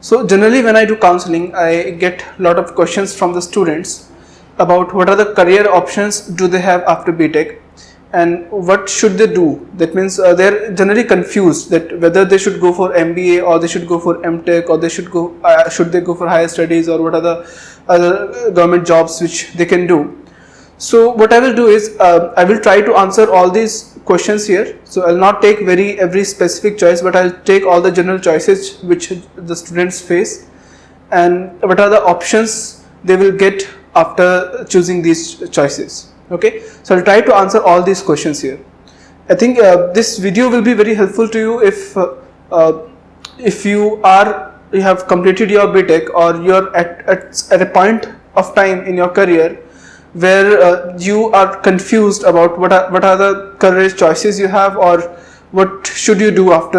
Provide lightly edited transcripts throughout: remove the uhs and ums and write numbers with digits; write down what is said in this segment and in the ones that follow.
So generally when I do counseling, I get a lot of questions from the students about what are the career options do they have after BTech and what should they do. That means they're generally confused that whether they should go for MBA or they should go for MTech or they should they go for higher studies, or what are the other government jobs which they can do. So what I will do is I will try to answer all these questions here. So I'll not take every specific choice, but I'll take all the general choices which the students face and what are the options they will get after choosing these choices. Okay, so I'll try to answer all these questions here. I think this video will be very helpful to you if you have completed your BTech, or you're at a point of time in your career where you are confused about what are the career choices you have, or what should you do at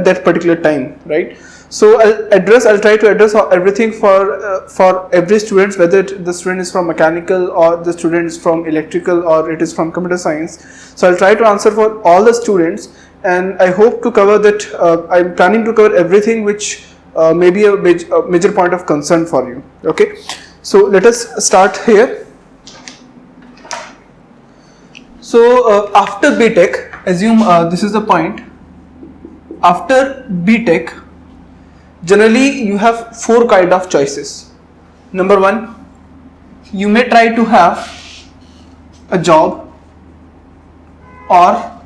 that particular time, right? So I'll try to address everything for every student, whether the student is from mechanical or the student is from electrical or it is from computer science. So I'll try to answer for all the students, and I hope to cover that. I'm planning to cover everything which may be a major point of concern for you. Okay, so let us start here. So after BTech, assume this is the point. After BTech, generally you have four kind of choices. Number one, you may try to have a job, or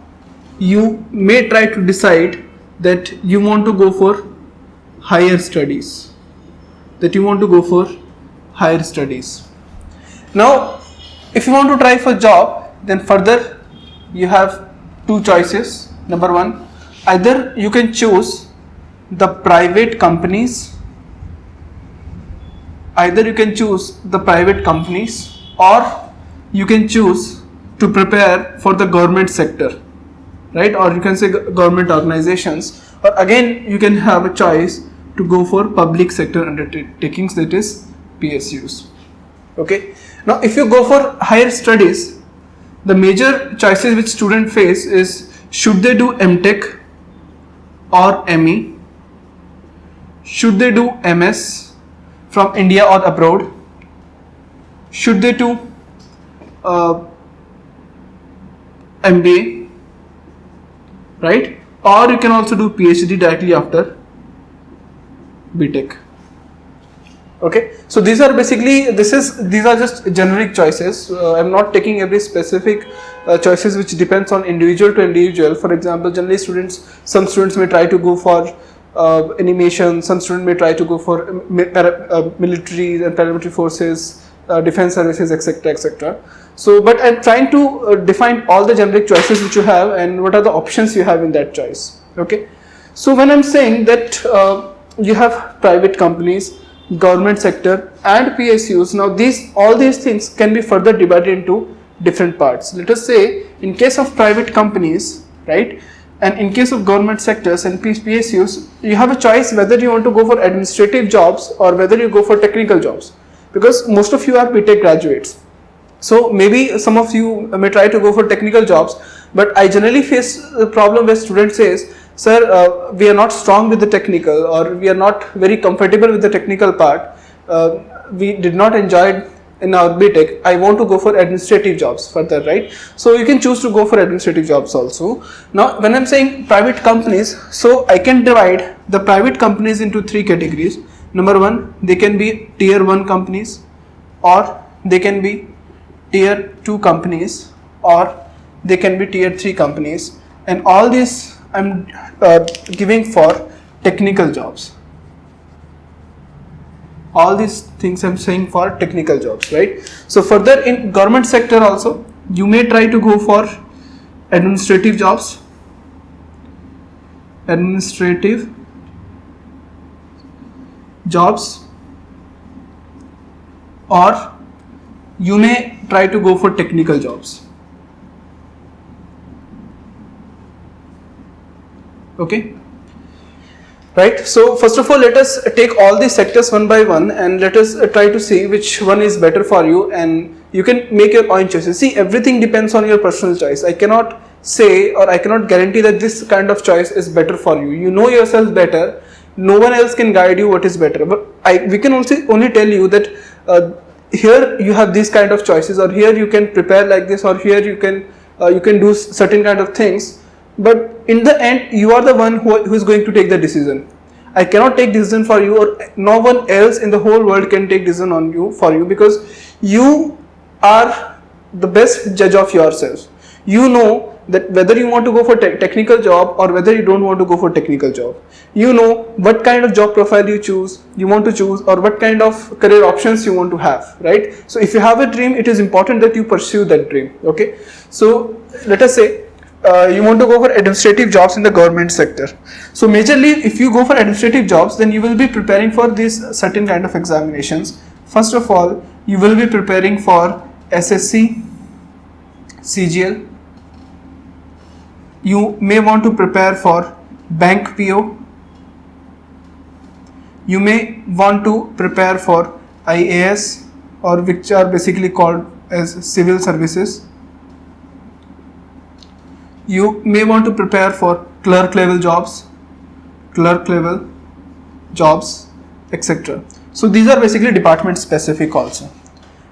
you may try to decide that you want to go for higher studies. Now, if you want to try for job, then further you have two choices. Number one, either you can choose the private companies, or you can choose to prepare for the government sector, right? Or you can say government organizations, or again you can have a choice to go for public sector undertakings, that is PSUs. Okay, now if you go for higher studies, the major choices which students face is, should they do MTech or ME? Should they do MS from India or abroad? Should they do MBA, right? Or you can also do PhD directly after BTech. Okay, so these are just generic choices. I'm not taking every specific choices which depends on individual to individual. For example, generally some students may try to go for animation, some students may try to go for military and paramilitary forces, defense services, etc., etc. So, but I'm trying to define all the generic choices which you have and what are the options you have in that choice. Okay, so when I'm saying that you have private companies, government sector and PSUs, now all these things can be further divided into different parts. Let us say in case of private companies, right, and in case of government sectors and PSUs, you have a choice whether you want to go for administrative jobs or whether you go for technical jobs, because most of you are BTech graduates. So maybe some of you may try to go for technical jobs, but I generally face a problem where students says, sir, we are not strong with the technical, or we are not very comfortable with the technical part. We did not enjoy it in our BTech. I want to go for administrative jobs further, right? So you can choose to go for administrative jobs also. Now, when I'm saying private companies, so I can divide the private companies into three categories. Number one, they can be tier 1 companies, or they can be tier 2 companies, or they can be tier 3 companies, and all these I'm giving for technical jobs. All these things I'm saying for technical jobs, right? So further in government sector also, you may try to go for administrative jobs, or you may try to go for technical jobs. Okay, right? So first of all, let us take all these sectors one by one and let us try to see which one is better for you, and you can make your own choices. See, everything depends on your personal choice. I cannot say or I cannot guarantee that this kind of choice is better for you. You know yourself better, no one else can guide you what is better. But we can also only tell you that here you have these kind of choices, or here you can prepare like this, or here you can do certain kind of things. But in the end, you are the one who is going to take the decision. I cannot take decision for you, or no one else in the whole world can take decision on you for you, because you are the best judge of yourself. You know that whether you want to go for technical job or whether you don't want to go for technical job. You know what kind of job profile you want to choose, or what kind of career options you want to have, right? So if you have a dream, it is important that you pursue that dream. Okay, so let us say you want to go for administrative jobs in the government sector. So majorly, if you go for administrative jobs, then you will be preparing for these certain kind of examinations. First of all, you will be preparing for SSC, CGL. You may want to prepare for bank PO. You may want to prepare for IAS, or which are basically called as civil services. You may want to prepare for clerk level jobs, etc. So these are basically department specific also,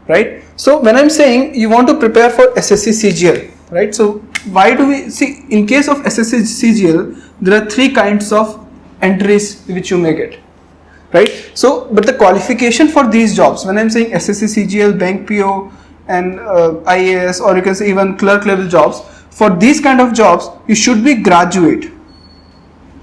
right? So when I'm saying you want to prepare for SSC CGL, right? So why do we see, in case of SSC CGL, there are three kinds of entries which you may get, right? So but the qualification for these jobs, when I'm saying SSC CGL, bank PO and IAS, or you can say even clerk level jobs, for these kind of jobs you should be graduate.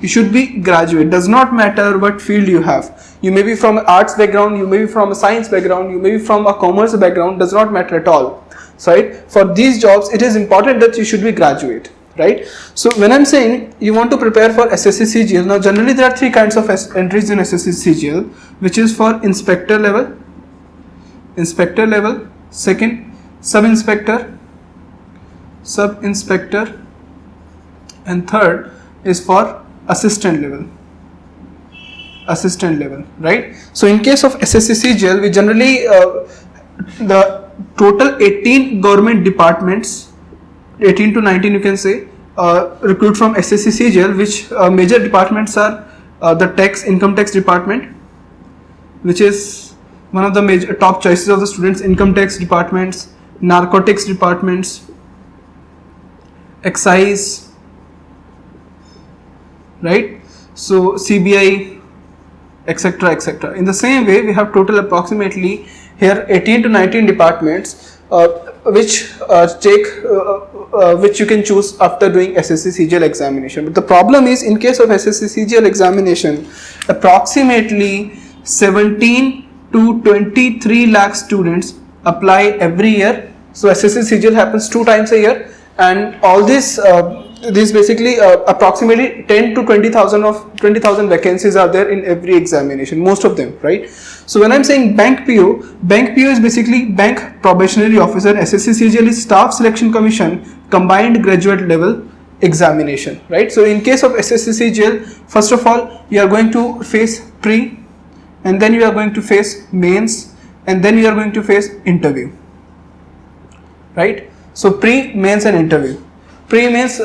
Does not matter what field you have. You may be from an arts background, you may be from a science background, you may be from a commerce background, does not matter at all. So, right, for these jobs it is important that you should be graduate, right? So when I'm saying you want to prepare for SSC CGL, now generally there are three kinds of entries in SSC CGL, which is for inspector level, second sub-inspector, and third is for assistant level, right? So in case of SSC CGL, we generally the total 18 government departments, 18 to 19 you can say, recruit from SSC CGL, which major departments are the income tax department, which is one of the major top choices of the students, income tax departments, narcotics departments, excise, right? So CBI, etc. In the same way, we have total approximately here 18 to 19 departments which you can choose after doing SSC CGL examination. But the problem is, in case of SSC CGL examination, approximately 17 to 23 lakh students apply every year. So SSC CGL happens 2 times a year, and all this these basically approximately 10 to 20,000 vacancies are there in every examination, most of them, right? So when I'm saying bank PO is basically bank probationary officer. SSC CGL is staff selection commission combined graduate level examination, right? So in case of SSC CGL, first of all you are going to face pre, and then you are going to face mains, and then you are going to face interview, right? So pre, mains and interview. Pre means,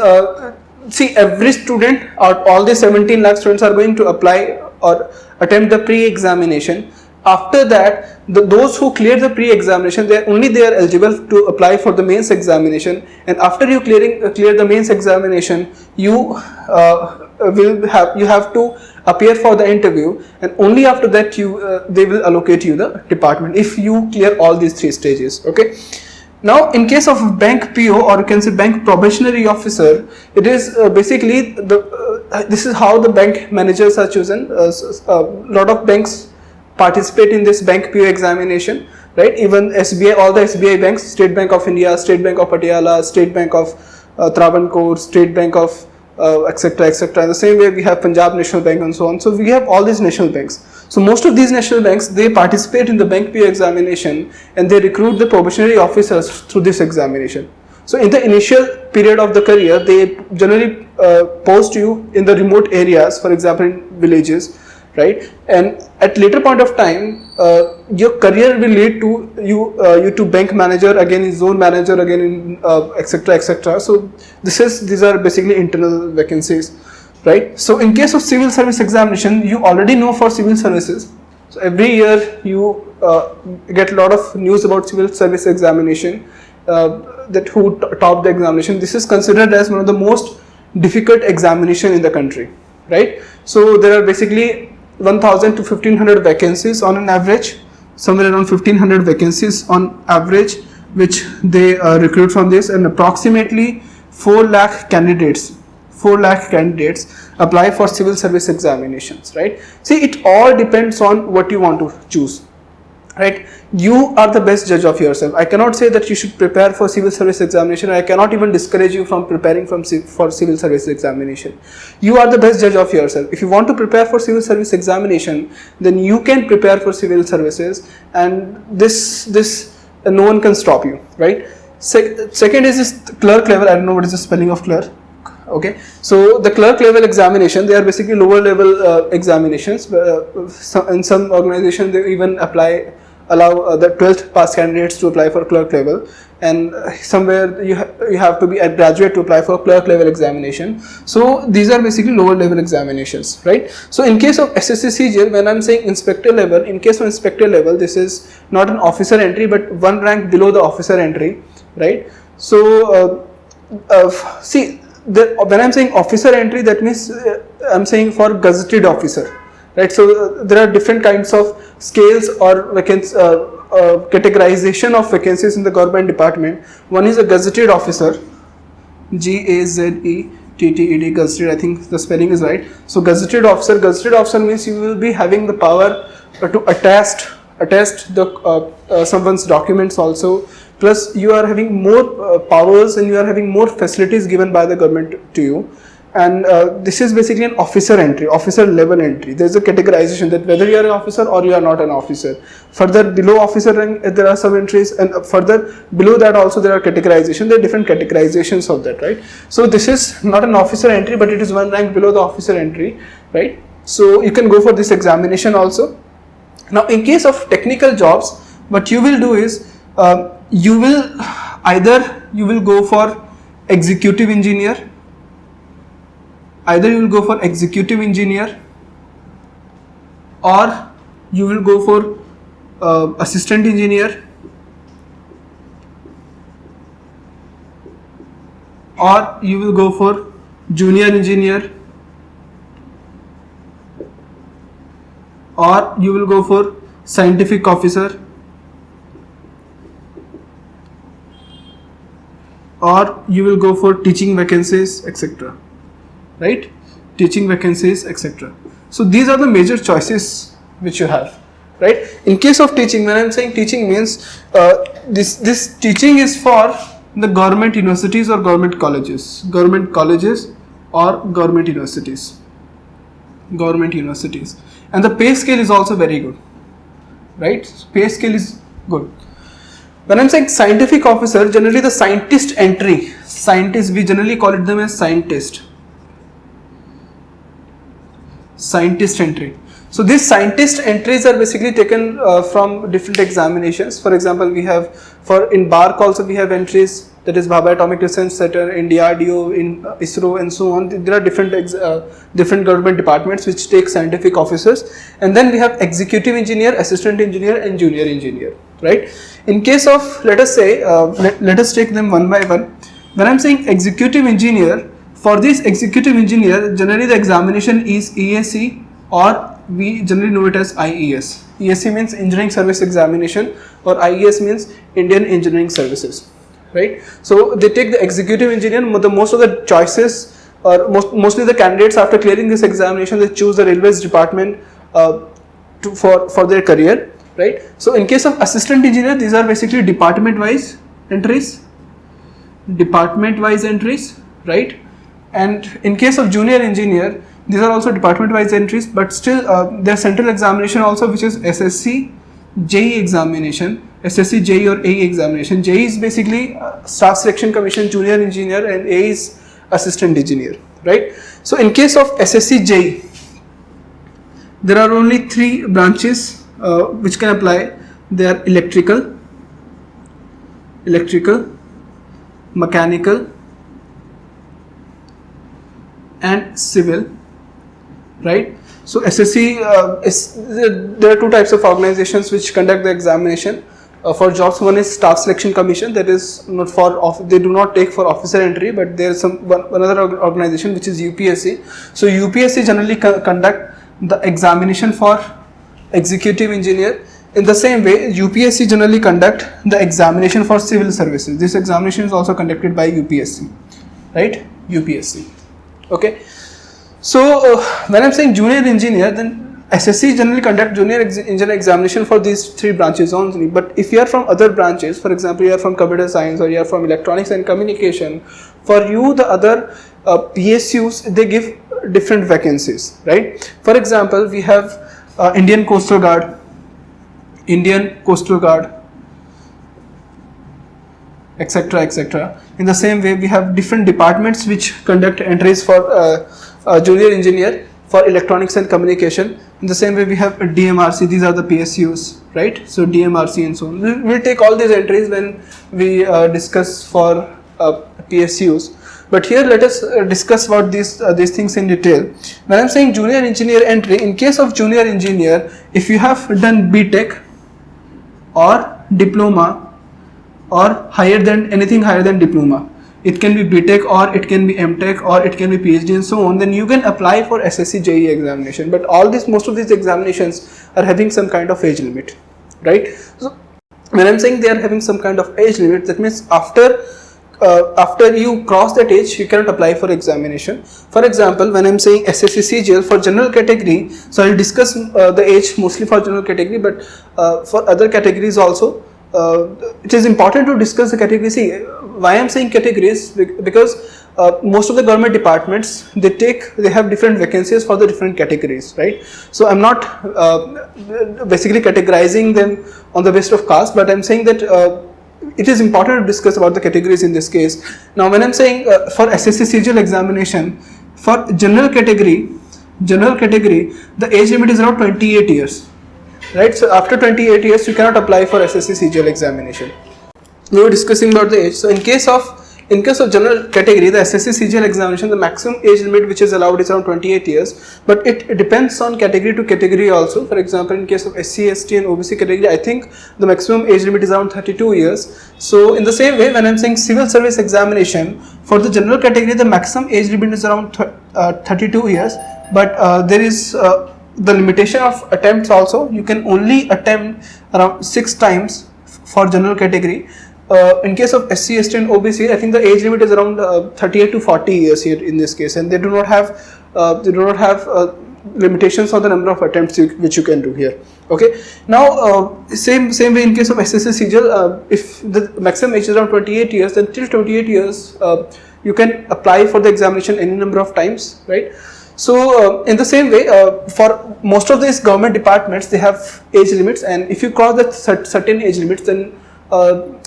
see, every student, or all the 17 lakh students are going to apply or attempt the pre-examination. After that, those who clear the pre-examination, they are eligible to apply for the mains examination. And after you clear the mains examination, you have to appear for the interview, and only after that they will allocate you the department if you clear all these 3 stages. Okay. Now, in case of bank PO, or you can say bank probationary officer, it is basically this is how the bank managers are chosen. A lot of banks participate in this bank PO examination, right? Even SBI, all the SBI banks, State Bank of India, State Bank of Patiala, State Bank of Travancore, State Bank of etc. In the same way, we have Punjab National Bank and so on. So we have all these national banks. So most of these national banks, they participate in the bank PO examination, and they recruit the probationary officers through this examination. So in the initial period of the career, they generally post you in the remote areas, for example in villages, right? And at later point of time, your career will lead to you to bank manager, again in zone manager, again in etc. So these are basically internal vacancies, right? So in case of civil service examination, you already know for civil services. So every year you get a lot of news about civil service examination, that who topped the examination. This is considered as one of the most difficult examination in the country, right? So there are basically 1000 to 1500 vacancies on an average, somewhere around 1500 vacancies on average, which they recruit from this, and approximately 4 lakh candidates apply for civil service examinations, right? See, it all depends on what you want to choose, right? You are the best judge of yourself. I cannot say that you should prepare for civil service examination. I cannot even discourage you from preparing for civil service examination. You are the best judge of yourself. If you want to prepare for civil service examination, then you can prepare for civil services, and this no one can stop you, right? Second is this clerk level. I don't know what is the spelling of clerk. Okay, so the clerk level examination, they are basically lower level examinations. In some organizations, they even allow the 12th pass candidates to apply for clerk level, and somewhere you have to be a graduate to apply for clerk level examination. So these are basically lower level examinations, right? So in case of SSC CGL, when I'm saying inspector level, in case of inspector level, this is not an officer entry but one rank below the officer entry, right? So see, when I'm saying officer entry, that means I'm saying for gazetted officer, right? So there are different kinds of scales or categorization of vacancies in the government department. One is a gazetted officer, Gazetted, gazetted, I think the spelling is right. So gazetted officer means you will be having the power to attest the someone's documents also. Plus you are having more powers and you are having more facilities given by the government to you, and this is basically an officer level entry. There is a categorization that whether you are an officer or you are not an officer. Further below officer rank there are some entries, and further below that also there are categorization. There are different categorizations of that, right? So this is not an officer entry but it is one rank below the officer entry, right? So you can go for this examination also. Now in case of technical jobs, what you will do is you will go for executive engineer, or you will go for assistant engineer, or you will go for junior engineer, or you will go for scientific officer, or you will go for teaching vacancies, etc. Right? Teaching vacancies, etc. So these are the major choices which you have, right? In case of teaching, when I am saying teaching means this teaching is for the government universities or government colleges or government universities, and the pay scale is also very good, right? Pay scale is good. When I'm saying scientific officer, generally the scientist entry, we generally call it them as scientist entry. So these scientist entries are basically taken from different examinations. For example, we have in BARC also we have entries, that is Bhabha Atomic Research Center, in DRDO, in ISRO, and so on. There are different government departments which take scientific officers, and then we have executive engineer, assistant engineer, and junior engineer, right? In case of, let us say, let us take them one by one. When I'm saying executive engineer, for this executive engineer, generally the examination is ESE, or we generally know it as IES. ESE means Engineering Service Examination, or IES means Indian Engineering Services, right? So they take the executive engineer. Most of the choices, or mostly the candidates after clearing this examination, they choose the railways department for their career, right? So in case of assistant engineer, these are basically department wise entries, right? And in case of junior engineer, these are also department wise entries, but still their central examination also, which is SSC JE examination, SSC JE or AE examination. JE is basically Staff Selection Commission junior engineer, and AE is assistant engineer, right? So in case of SSC JE, there are only 3 branches which can apply. They are electrical, mechanical, and civil, right? So SSC there are two types of organizations which conduct the examination for jobs. One is Staff Selection Commission, that is not for they do not take for officer entry, but there is another organization which is UPSC. So UPSC generally conduct the examination for executive engineer. In the same way, UPSC generally conduct the examination for civil services. This examination is also conducted by UPSC, right? UPSC. Okay. So when I'm saying junior engineer, then SSC generally conduct junior engineer examination for these three branches only. But if you are from other branches, for example, you are from computer science or you are from electronics and communication, for you the other PSUs, they give different vacancies, right? For example, we have Indian Coastal Guard, etc., etc. In the same way, we have different departments which conduct entries for junior engineer for electronics and communication. In the same way, we have DMRC. These are the PSUs, right? So DMRC and so on. We'll take all these entries when we discuss for PSUs. But here let us discuss about these things in detail. When I'm saying junior engineer entry, in case of junior engineer, if you have done BTech or diploma or anything higher than diploma, it can be BTech or it can be MTech or it can be PhD and so on, then you can apply for SSC JEE examination. But most of these examinations are having some kind of age limit, right? So when I'm saying they are having some kind of age limit, that means after you cross that age, you cannot apply for examination. For example, when I'm saying SSC CGL for general category, so I'll discuss the age mostly for general category, but for other categories also, it is important to discuss the category. See, why I'm saying categories, because most of the government departments, they have different vacancies for the different categories, right? So I'm not basically categorizing them on the basis of caste, but I'm saying that it is important to discuss about the categories in this case. Now when I'm saying for SSC CGL examination, for general category, the age limit is around 28 years, right? So after 28 years, you cannot apply for SSC CGL examination. We were discussing about the age. So in case of general category, the SSC CGL examination, the maximum age limit which is allowed is around 28 years, but it depends on category to category also. For example, in case of SC, ST and OBC category, I think the maximum age limit is around 32 years. So in the same way, when I'm saying civil service examination, for the general category, the maximum age limit is around 32 years, but there is the limitation of attempts also. You can only attempt around 6 times for general category. In case of SC, ST and OBC, I think the age limit is around 38 to 40 years here in this case, and they do not have limitations on the number of attempts which you can do here. Okay. Now same way in case of SSC CGL, if the maximum age is around 28 years, then till 28 years you can apply for the examination any number of times, right? So in the same way, for most of these government departments, they have age limits, and if you cross that certain age limits, then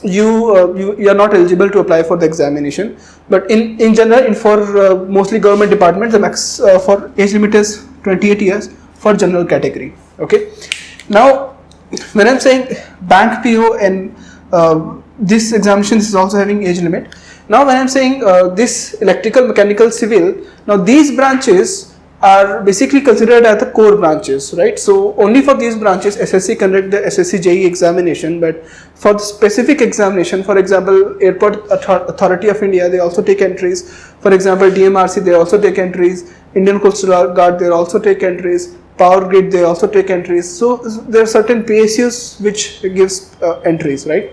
you are not eligible to apply for the examination. But in general, for mostly government departments, the max for age limit is 28 years for general category. Okay. Now when I'm saying bank PO and this examination is also having age limit. Now when I'm saying this electrical, mechanical, civil, now these branches are basically considered as the core branches, right? So only for these branches SSC conduct the SSC JEE examination, but for the specific examination, for example, Airport Authority of India, they also take entries. For example, DMRC, they also take entries. Indian Coastal Guard, they also take entries. Power Grid, they also take entries. So there are certain PSUs which gives entries, right?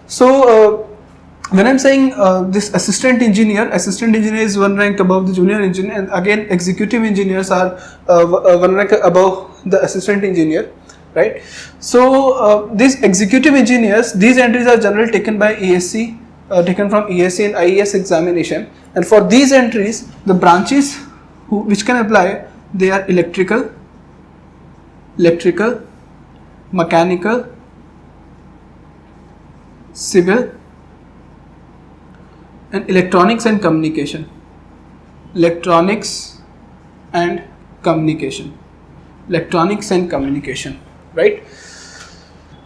So when I'm saying this assistant engineer is one rank above the junior engineer, and again executive engineers are one rank above the assistant engineer, right? So these executive engineers, these entries are generally taken by ESC, taken from ESC and IES examination, and for these entries, the branches which can apply, they are electrical, mechanical, civil, and electronics and communication. Right?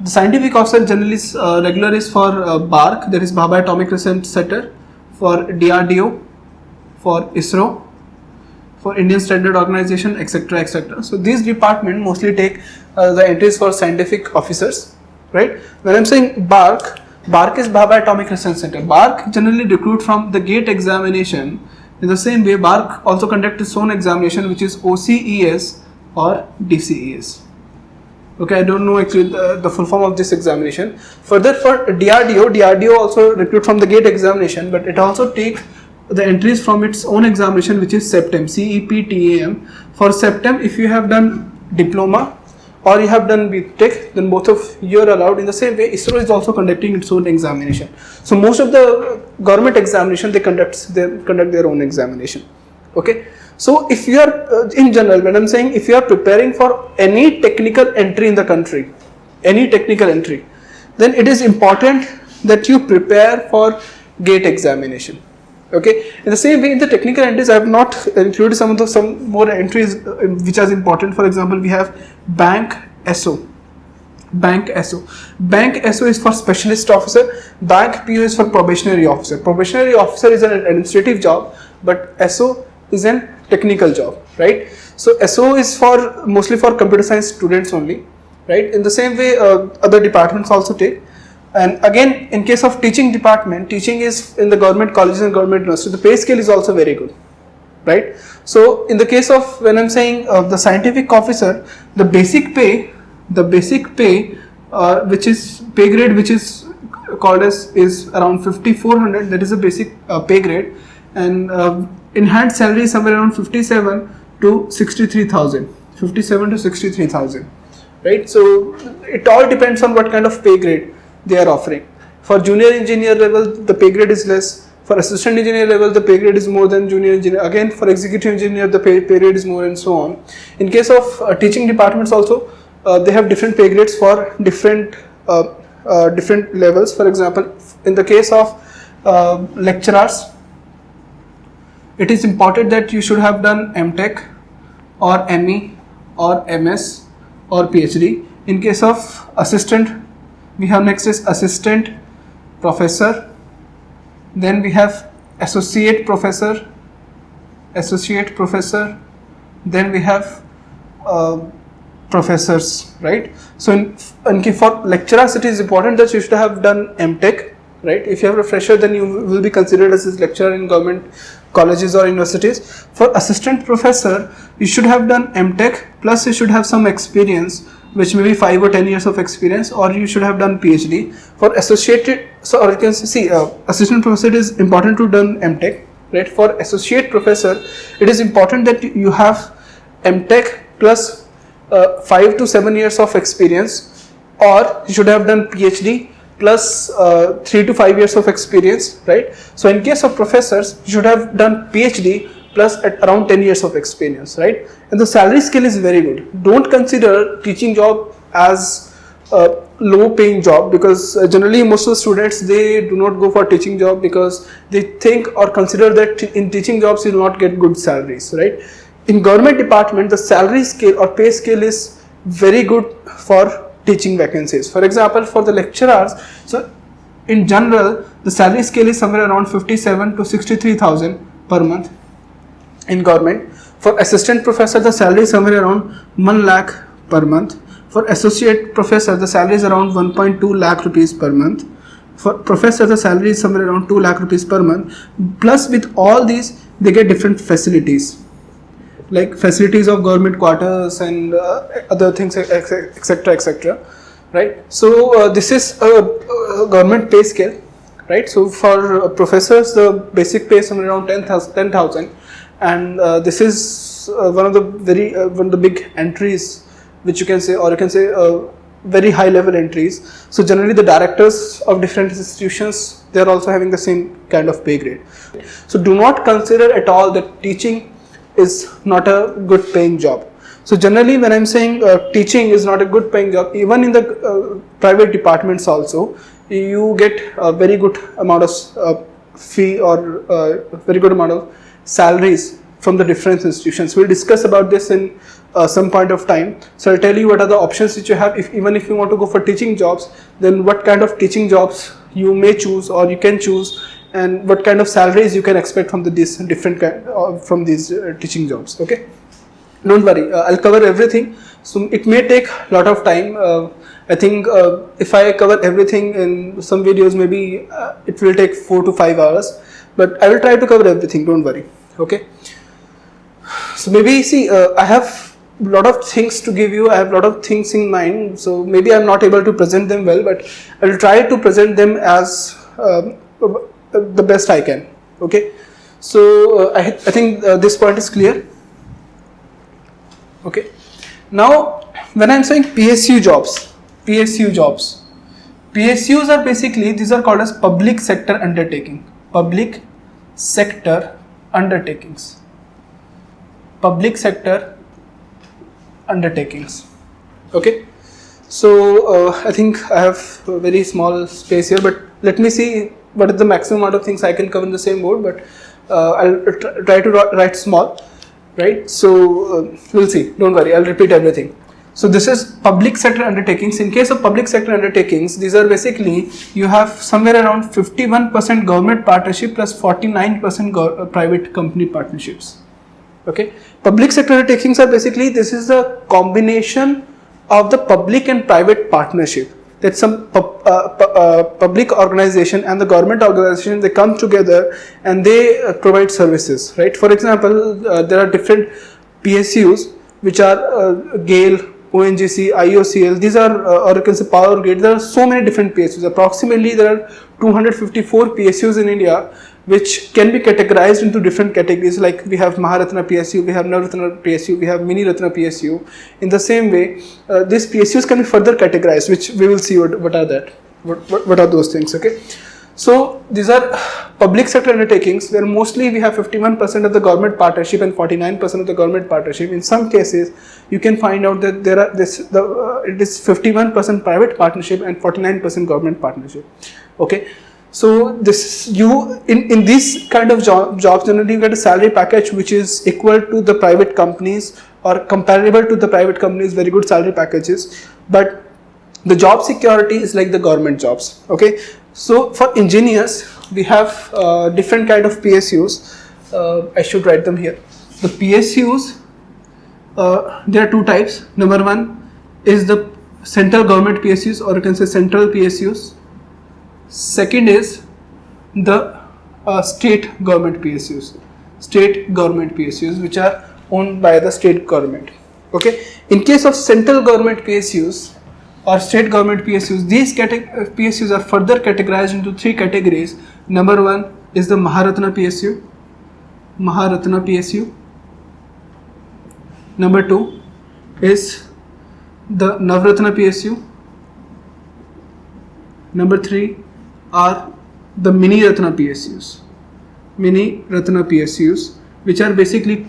The scientific officer generally is regular is for BARC, that is Bhabha Atomic Research Center, for DRDO, for ISRO, for Indian Standard Organization, etc., etc. So these department mostly take the entries for scientific officers, right? When I'm saying BARC, BARC is Bhabha Atomic Research Center. BARC generally recruit from the GATE examination. In the same way, BARC also conduct its own examination, which is OCES or DCES. Okay, I don't know actually the full form of this examination. Further, for DRDO also recruit from the GATE examination, but it also takes the entries from its own examination, which is CEPTAM, CEPTAM. For CEPTAM, if you have done diploma or you have done BTech, then both of you are allowed. In the same way, ISRO is also conducting its own examination. So most of the government examination, they conduct their own examination. Okay. So if you are in general, when I'm saying if you are preparing for any technical entry in the country, any technical entry, then it is important that you prepare for GATE examination. Okay. In the same way, in the technical entries, I have not included some more entries which are important. For example, we have Bank SO. Bank SO. Bank SO is for specialist officer. Bank PO is for probationary officer. Probationary officer is an administrative job, but SO is an technical job, right? So SO is for mostly for computer science students only, right? In the same way, other departments also take. And again, in case of teaching department, teaching is in the government colleges and government universities. The pay scale is also very good, right? So in the case of when I'm saying the scientific officer, the basic pay, which is pay grade, which is called as is around 5,400. That is a basic pay grade, and in hand salary is somewhere around 57 to 63,000. 57 to 63,000, right? So it all depends on what kind of pay grade they are offering. For junior engineer level, the pay grade is less. For assistant engineer level, the pay grade is more than junior engineer. Again, for executive engineer, the pay grade is more, and so on. In case of teaching departments also, they have different pay grades for different levels. For example, in the case of lecturers, it is important that you should have done MTech or ME or MS or PhD. In case of assistant, we have next is assistant professor, then we have associate professor, then we have professors, right? So for lecturers, it is important that you should have done MTech, right? If you have a fresher, then you will be considered as a lecturer in government colleges or universities. For assistant professor, you should have done MTech plus you should have some experience, which may be 5 or 10 years of experience, or you should have done PhD. For associated, so or you can see assistant professor, it is important to done MTech, right? For associate professor, it is important that you have MTech plus 5 to 7 years of experience, or you should have done PhD plus 3 to 5 years of experience, right? So in case of professors, you should have done PhD plus at around 10 years of experience, right? And the salary scale is very good. Don't consider teaching job as a low paying job, because generally most of the students, they do not go for teaching job because they think or consider that in teaching jobs you will not get good salaries, right? In government department, the salary scale or pay scale is very good for teaching vacancies. For example, for the lecturers, so in general, the salary scale is somewhere around 57 to 63,000 per month in government. For assistant professor, the salary is somewhere around 1 lakh per month. For associate professor, the salary is around 1.2 lakh rupees per month. For professor, the salary is somewhere around 2 lakh rupees per month. Plus, with all these, they get different facilities, like facilities of government quarters and other things, etc., etc., right? So this is a government pay scale, right? So for professors, the basic pay is somewhere around 10,000, and this is one of the big entries, which you can say, or you can say very high level entries. So generally the directors of different institutions, they are also having the same kind of pay grade. So do not consider at all that teaching is not a good paying job. So generally when I'm saying teaching is not a good paying job, even in the private departments also, you get a very good amount of fee or very good amount of salaries from the different institutions. We'll discuss about this in some point of time. So I'll tell you what are the options which you have. Even if you want to go for teaching jobs, then what kind of teaching jobs you may choose or you can choose and what kind of salaries you can expect from these different from these teaching jobs. Okay, don't worry, I'll cover everything. So it may take a lot of time. I think if I cover everything in some videos, maybe it will take 4 to 5 hours, but I will try to cover everything, don't worry. Okay, so maybe see, I have a lot of things to give you, I have a lot of things in mind, so maybe I'm not able to present them well, but I will try to present them as the best I can. Okay, so I think this point is clear. Okay, now when I'm saying PSU jobs, PSUs are basically, these are called as public sector undertaking, public sector undertakings, public sector undertakings. Okay, so I think I have a very small space here, but let me see what is the maximum amount of things I can cover in the same board, but I'll try to write small, right? So we'll see, don't worry, I'll repeat everything. So this is public sector undertakings. In case of public sector undertakings, these are basically, you have somewhere around 51% government partnership plus 49% private company partnerships. Okay, public sector undertakings are basically, this is a combination of the public and private partnership. That some public organization and the government organization, they come together and they provide services, right? For example, there are different PSUs which are GAIL, ONGC, IOCL, these are, or you can say Power Grid. There are so many different PSUs. Approximately there are 254 PSUs in India, which can be categorized into different categories. Like we have Maharatna PSU, we have Navratna PSU, we have Mini Ratna PSU. In the same way, these PSUs can be further categorized, which we will see what are that, what are those things. Okay, so these are public sector undertakings where mostly we have 51% of the government partnership and 49% of the government partnership. In some cases, you can find out that there are it is 51% private partnership and 49% government partnership. Okay, so this in this kind of jobs generally you get a salary package which is equal to the private companies or comparable to the private companies, very good salary packages, but the job security is like the government jobs. Okay, so for engineers we have different kind of PSUs. I should write them here. The PSUs, there are two types. Number one is the central government PSUs, or you can say central PSUs. Second is the state government PSUs, which are owned by the state government. Okay, in case of central government PSUs or state government PSUs, these PSUs are further categorized into three categories. Number one is the Maharatna PSU. Number two is the Navratna PSU. Number three are the Mini Ratna PSUs, which are basically,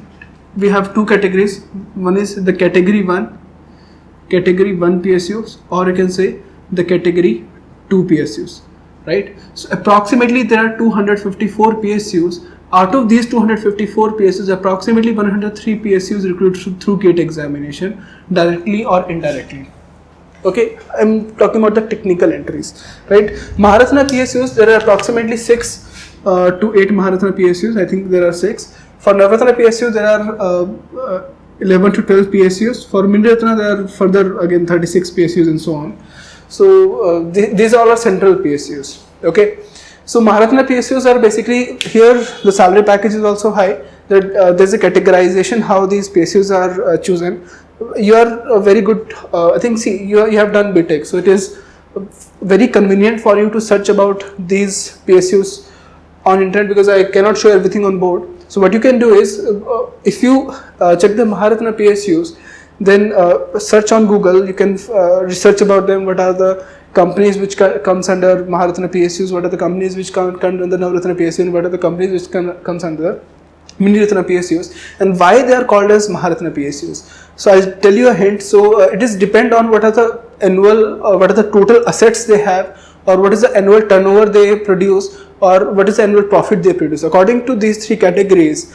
we have two categories. One is the category 1 PSUs, or you can say the category 2 PSUs, right? So approximately there are 254 PSUs. Out of these 254 PSUs, approximately 103 PSUs recruited through GATE examination, directly or indirectly. Okay, I'm talking about the technical entries, right? Maharatna PSUs, there are approximately 6 to 8 Maharatna PSUs. I think there are 6. For Navratna PSU, there are 11 to 12 PSUs. For Mini Ratna, there are further again 36 PSUs and so on. So these all are central PSUs. Okay, so Maharatna PSUs are basically, here the salary package is also high. That there's a categorization how these PSUs are chosen. You are very good, I think, see, you have done BTech, so it is very convenient for you to search about these PSUs on internet, because I cannot show everything on board. So what you can do is, if you check the Maharatna PSUs, then search on Google, you can research about them, what are the companies which comes under Maharatna PSUs, what are the companies which come under Navratna PSU, and what are the companies which comes under Mini Ratna PSUs, and why they are called as Maharatna PSUs. So I'll tell you a hint. So it is depend on what are the annual, what are the total assets they have, or what is the annual turnover they produce, or what is the annual profit they produce. According to these three categories,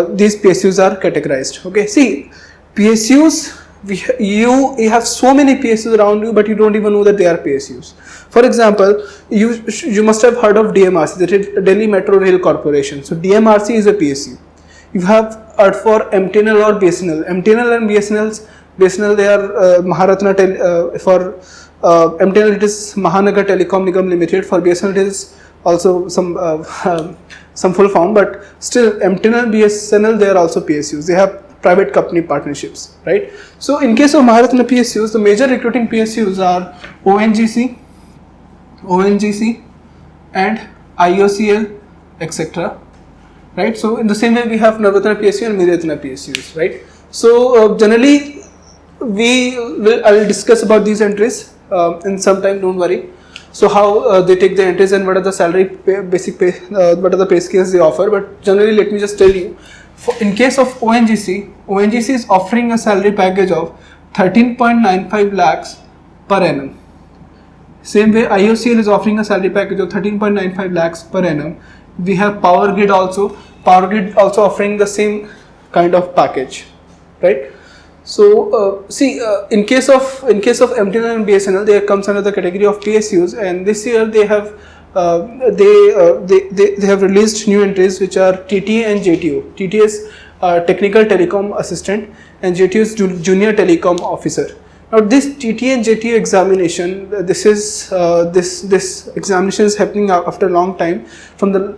these PSUs are categorized. Okay, see, PSUs you have so many PSUs around you, but you don't even know that they are PSUs. For example, you must have heard of DMRC, that is Delhi Metro Rail Corporation. So DMRC is a PSU. You have heard for MTNL or BSNL. MTNL and BSNL they are Maharatna for MTNL it is Mahanagar Telecom Nigam Limited. For BSNL it is also some full form, but still MTNL and BSNL they are also PSUs. They have private company partnerships, right? So in case of Maharatna PSUs, the major recruiting PSUs are ONGC and IOCL, etc. Right? So in the same way we have Navratna PSU and Miriatna PSUs, right? So generally I will discuss about these entries in some time, don't worry. So how they take the entries and what are the salary basic pay, what are the pay scales they offer. But generally let me just tell you, in case of ONGC is offering a salary package of 13.95 lakhs per annum. Same way IOCL is offering a salary package of 13.95 lakhs per annum. We have Power Grid also offering the same kind of package, right? So in case of MTNL and BSNL, there comes another category of PSUs, and this year they have they have released new entries which are TTA and JTO. TTA is Technical Telecom Assistant and JTO is Junior Telecom Officer. Now this TTA and JTO examination, this examination is happening after a long time. From the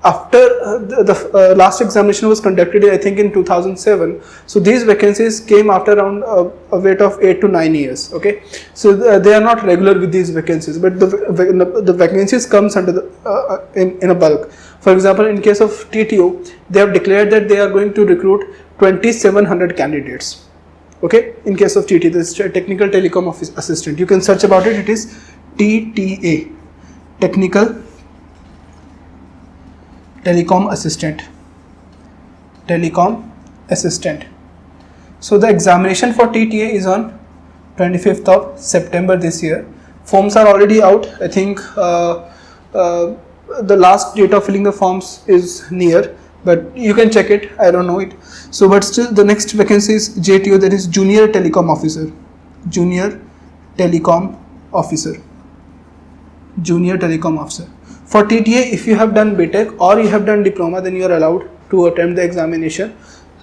the last examination was conducted I think in 2007. So these vacancies came after around a wait of 8 to 9 years. Okay, so they are not regular with these vacancies, but the vacancies comes under the in a bulk. For example, in case of TTO, they have declared that they are going to recruit 2,700 candidates. Okay, in case of TT, this Technical Telecom Assistant, you can search about it. It is TTA, Technical Telecom Assistant. So the examination for TTA is on 25th of September this year. Forms are already out. I think the last date of filling the forms is near, but you can check it. I don't know it. So, but still, the next vacancy is JTO, that is Junior Telecom Officer. For TTA, if you have done BTech or you have done diploma, then you are allowed to attempt the examination.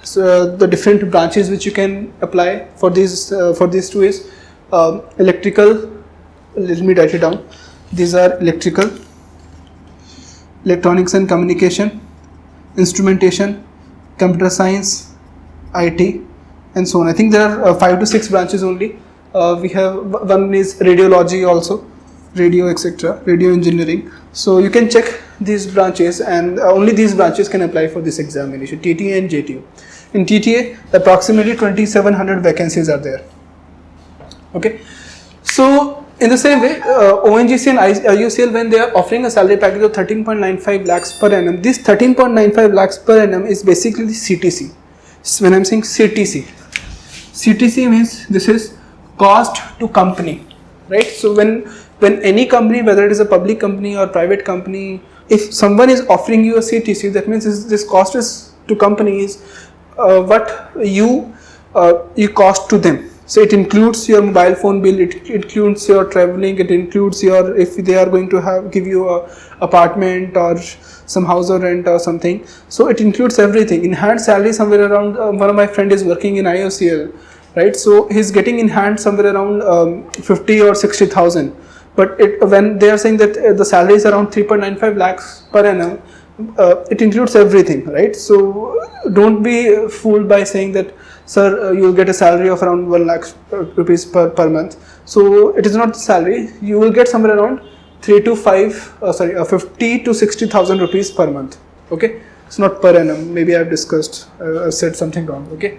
So the different branches which you can apply for these two is electrical. Let me write it down. These are electrical, electronics and communication, instrumentation, computer science, IT, and so on. I think there are 5 to 6 branches only. We have one is radiology also, radio, etc., radio engineering. So you can check these branches, and only these branches can apply for this examination, TTA and JTO. In TTA, approximately 2,700 vacancies are there. Okay, so in the same way, ONGC and IOCL, when they are offering a salary package of 13.95 lakhs per annum, this 13.95 lakhs per annum is basically the CTC. So when I am saying CTC means this is cost to company, right? So when any company, whether it is a public company or private company, if someone is offering you a CTC, that means this cost is to company is what you cost to them. So it includes your mobile phone bill, it includes your traveling, it includes your, if they are going to give you a apartment or some house or rent or something. So it includes everything. In hand salary somewhere around, one of my friend is working in IOCL, right? So he's getting in hand somewhere around 50 or 60,000. But when they are saying that the salary is around 3.95 lakhs per annum, it includes everything, right? So don't be fooled by saying that, sir, you will get a salary of around 1 lakh rupees per month. So it is not the salary. You will get somewhere around 50 to 60,000 rupees per month. Okay, it's not per annum. Maybe I've said something wrong. Okay.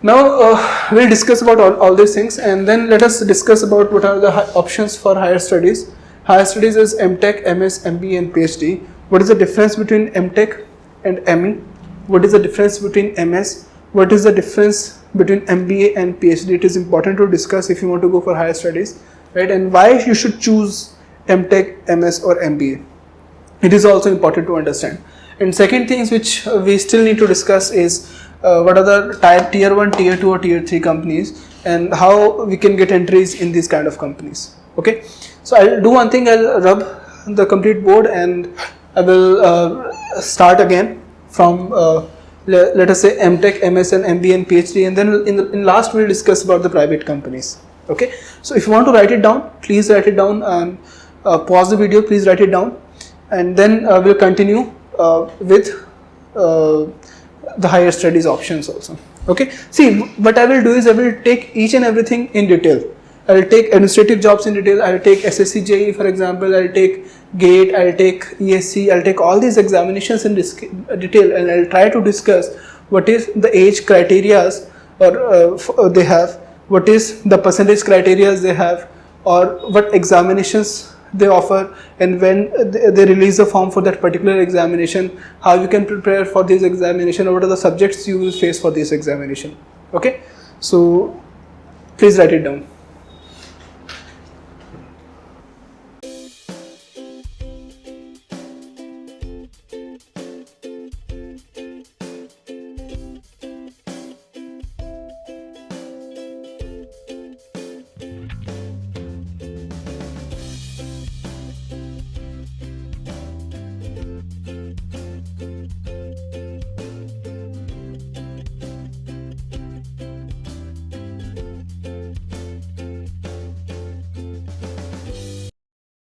Now we'll discuss about all these things, and then let us discuss about what are the options for higher studies. Higher studies is MTech, MS, MBA and PhD. What is the difference between MTech and ME? What is the difference between MS? What is the difference between MBA and PhD? It is important to discuss if you want to go for higher studies, right? And why you should choose MTech, MS or MBA. It is also important to understand. And second things which we still need to discuss is what are the tier 1, tier 2 or tier 3 companies, and how we can get entries in these kind of companies. Okay, so I'll do one thing, I'll rub the complete board and I will start again from let us say MTech, MSN, MBA and PhD, and then in last we'll discuss about the private companies. Okay, so if you want to write it down, please write it down, and pause the video, please write it down, and then we'll continue with the higher studies options also. Okay, see, what I will do is I will take each and everything in detail. I will take administrative jobs in detail, I will take SSC JE for example, I will take GATE, I will take ESC, I will take all these examinations in detail, and I will try to discuss what is the age criteria or they have, what is the percentage criteria they have, or what examinations they offer, and when they release a form for that particular examination, how you can prepare for this examination, or what are the subjects you will face for this examination. Okay, so please write it down.